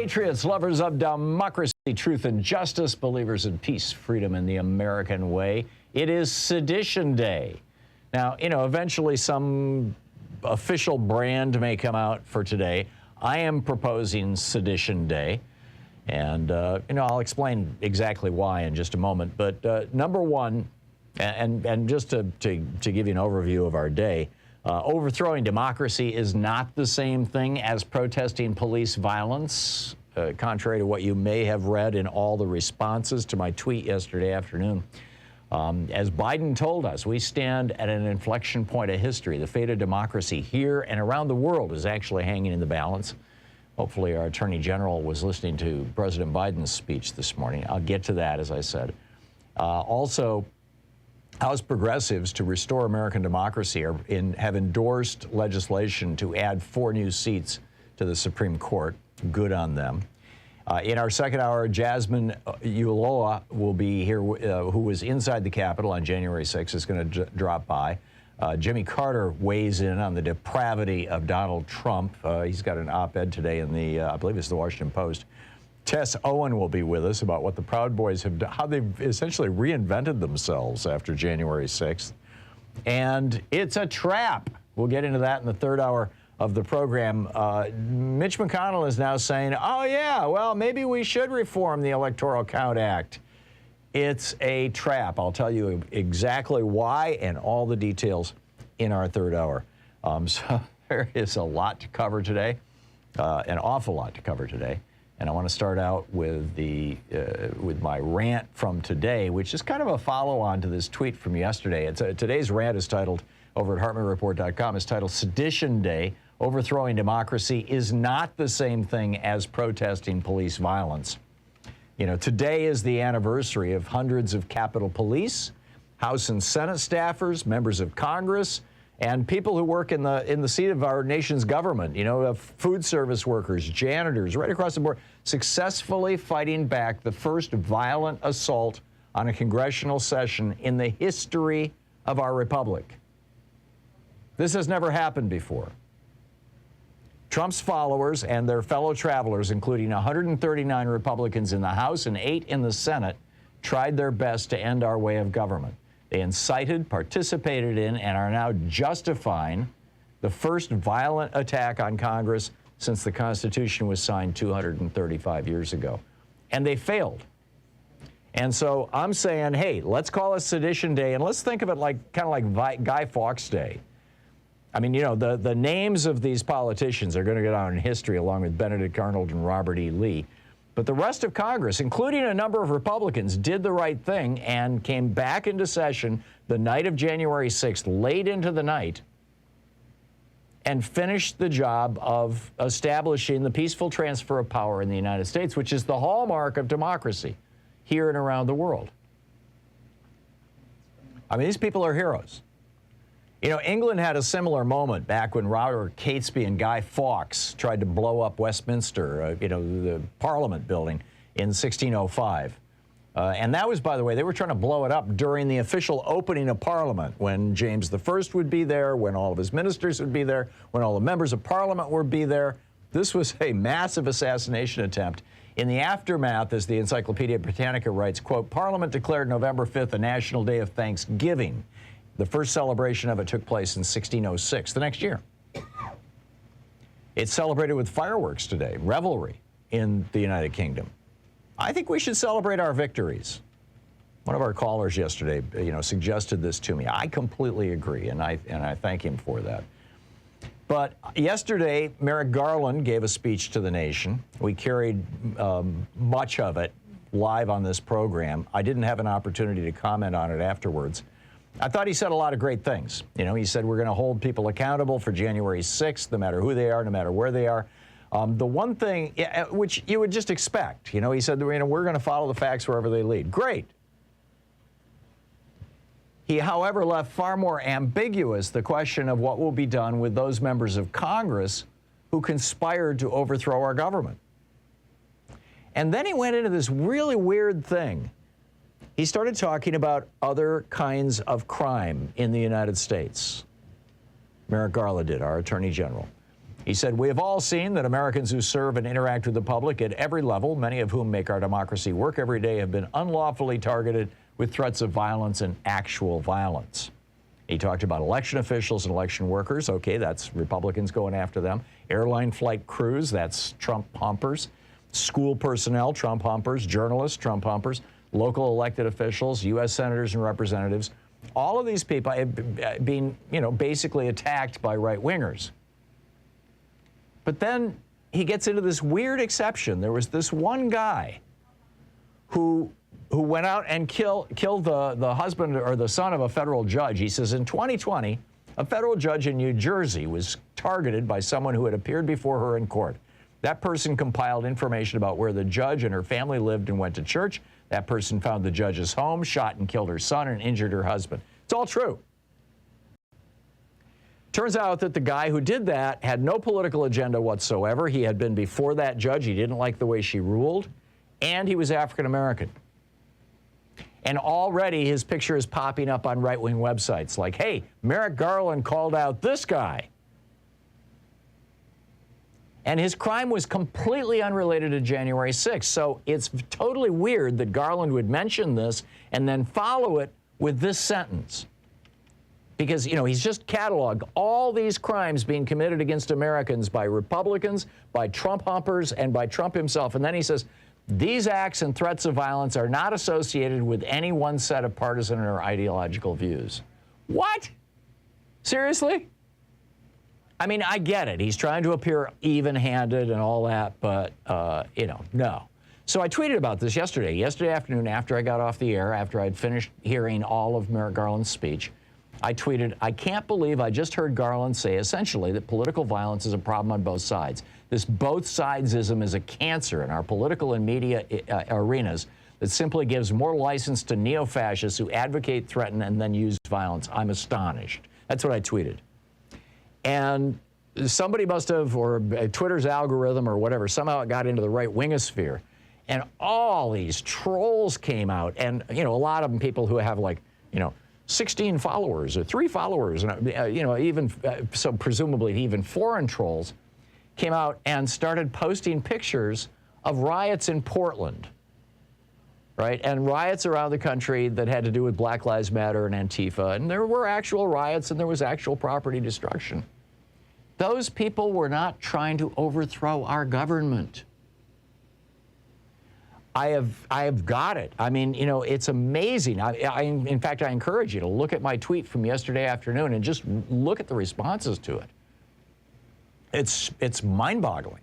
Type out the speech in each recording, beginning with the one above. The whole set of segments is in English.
Patriots, lovers of democracy, truth, and justice, believers in peace, freedom, and the American way. It is Sedition Day. Now, eventually some official brand may come out for today. I am proposing Sedition Day. And, I'll explain exactly why in just a moment. But number one, and just to give you an overview of our day, overthrowing democracy is not the same thing as protesting police violence, contrary to what you may have read in all the responses to my tweet yesterday afternoon. As Biden told us, we stand at an inflection point of history. The fate of democracy here and around the world is actually hanging in the balance. Hopefully our Attorney General was listening to President Biden's speech this morning. I'll get to that, as I said. Also, House progressives to restore American democracy have endorsed legislation to add 4 new seats to the Supreme Court. Good on them. In our second hour, Jasmine Ulloa will be here, who was inside the Capitol on January 6th, is going to drop by. Jimmy Carter weighs in on the depravity of Donald Trump. He's got an op-ed today in the, I believe it's the Washington Post. Tess Owen will be with us about what the Proud Boys have done, how they've essentially reinvented themselves after January 6th. And it's a trap. We'll get into that in the third hour of the program. Mitch McConnell is now saying, oh, yeah, well, maybe we should reform the Electoral Count Act. It's a trap. I'll tell you exactly why and all the details in our third hour. So there is a lot to cover today, an awful lot to cover today. And I want to start out with with my rant from today, which is kind of a follow-on to this tweet from yesterday. Today's rant is titled, over at HartmannReport.com, is titled Sedition Day, Overthrowing Democracy is not the same thing as protesting police violence. Today is the anniversary of hundreds of Capitol Police, House and Senate staffers, members of Congress, and people who work in the seat of our nation's government, food service workers, janitors, right across the board, successfully fighting back the first violent assault on a congressional session in the history of our republic. This has never happened before. Trump's followers and their fellow travelers, including 139 Republicans in the House and 8 in the Senate, tried their best to end our way of government. They incited, participated in, and are now justifying the first violent attack on Congress since the Constitution was signed 235 years ago. And they failed. And so I'm saying, hey, let's call it Sedition Day, and let's think of it kind of like Guy Fawkes Day. I mean, the names of these politicians are going to go down in history along with Benedict Arnold and Robert E. Lee. But the rest of Congress, including a number of Republicans, did the right thing and came back into session the night of January 6th, late into the night, and finished the job of establishing the peaceful transfer of power in the United States, which is the hallmark of democracy here and around the world. I mean, these people are heroes. England had a similar moment back when Robert Catesby and Guy Fawkes tried to blow up Westminster, the Parliament building in 1605. And that was, by the way, they were trying to blow it up during the official opening of Parliament, when James I would be there, when all of his ministers would be there, when all the members of Parliament would be there. This was a massive assassination attempt. In the aftermath, as the Encyclopedia Britannica writes, quote, Parliament declared November 5th a national day of thanksgiving. The first celebration of it took place in 1606, the next year. It's celebrated with fireworks today, revelry in the United Kingdom. I think we should celebrate our victories. One of our callers yesterday, suggested this to me. I completely agree, and I thank him for that. But yesterday, Merrick Garland gave a speech to the nation. We carried much of it live on this program. I didn't have an opportunity to comment on it afterwards. I thought he said a lot of great things. He said we're going to hold people accountable for January 6th, no matter who they are, no matter where they are. The one thing, which you would just expect, he said, we're going to follow the facts wherever they lead. Great. He, however, left far more ambiguous the question of what will be done with those members of Congress who conspired to overthrow our government. And then he went into this really weird thing. He started talking about other kinds of crime in the United States. Merrick Garland did, our Attorney General. He said, "We have all seen that Americans who serve and interact with the public at every level, many of whom make our democracy work every day, have been unlawfully targeted with threats of violence and actual violence." He talked about election officials and election workers. Okay, that's Republicans going after them. Airline flight crews, that's Trump humpers. School personnel, Trump humpers. Journalists, Trump humpers. Local elected officials, U.S. senators and representatives. All of these people have been, basically attacked by right-wingers. But then he gets into this weird exception. There was this one guy who went out and killed the husband or the son of a federal judge. He says in 2020, a federal judge in New Jersey was targeted by someone who had appeared before her in court. That person compiled information about where the judge and her family lived and went to church. That person found the judge's home, shot and killed her son, and injured her husband. It's all true. Turns out that the guy who did that had no political agenda whatsoever. He had been before that judge. He didn't like the way she ruled, and he was African American. And already his picture is popping up on right-wing websites like, hey, Merrick Garland called out this guy. And his crime was completely unrelated to January 6th. So it's totally weird that Garland would mention this and then follow it with this sentence. Because, he's just cataloged all these crimes being committed against Americans by Republicans, by Trump humpers, and by Trump himself. And then he says, these acts and threats of violence are not associated with any one set of partisan or ideological views. What? Seriously? I mean, I get it. He's trying to appear even-handed and all that, but, no. So I tweeted about this yesterday afternoon after I got off the air, after I'd finished hearing all of Merrick Garland's speech. I tweeted, "I can't believe I just heard Garland say essentially that political violence is a problem on both sides. This both sidesism is a cancer in our political and media arenas that simply gives more license to neo-fascists who advocate, threaten, and then use violence. I'm astonished." That's what I tweeted. And somebody must have, or Twitter's algorithm or whatever, somehow it got into the right-wingosphere. And all these trolls came out. And, a lot of them people who have 16 followers or 3 followers, and even so presumably even foreign trolls came out and started posting pictures of riots in Portland, right? And riots around the country that had to do with Black Lives Matter and Antifa. And there were actual riots and there was actual property destruction. Those people were not trying to overthrow our government. I have got it. I mean, it's amazing. In fact, I encourage you to look at my tweet from yesterday afternoon and just look at the responses to it. It's mind-boggling.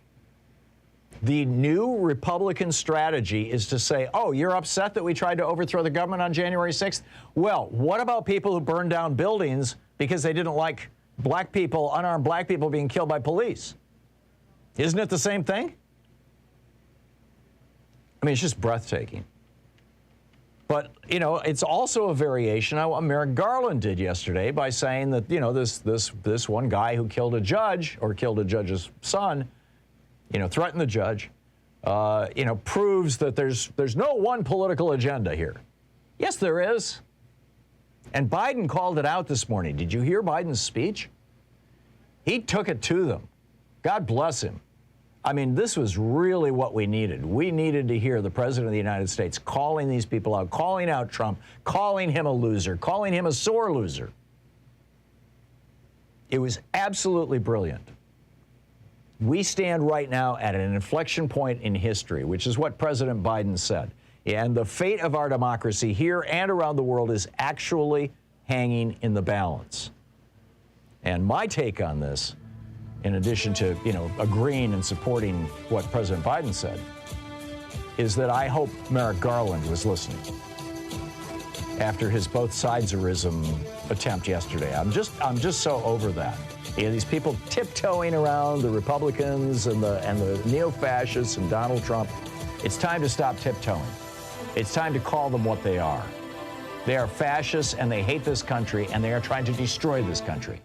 The new Republican strategy is to say, oh, you're upset that we tried to overthrow the government on January 6th? Well, what about people who burned down buildings because they didn't like black people, unarmed black people being killed by police? Isn't it the same thing? I mean, it's just breathtaking. But, it's also a variation on what Merrick Garland did yesterday by saying that, this one guy who killed a judge or killed a judge's son, threatened the judge, proves that there's no one political agenda here. Yes, there is. And Biden called it out this morning. Did you hear Biden's speech? He took it to them. God bless him. I mean, this was really what we needed. We needed to hear the President of the United States calling these people out, calling out Trump, calling him a loser, calling him a sore loser. It was absolutely brilliant. We stand right now at an inflection point in history, which is what President Biden said. And the fate of our democracy here and around the world is actually hanging in the balance. And my take on this, in addition to, agreeing and supporting what President Biden said, is that I hope Merrick Garland was listening after his both sideserism attempt yesterday. I'm just so over that. These people tiptoeing around the Republicans and the neo-fascists and Donald Trump. It's time to stop tiptoeing. It's time to call them what they are. They are fascists and they hate this country and they are trying to destroy this country.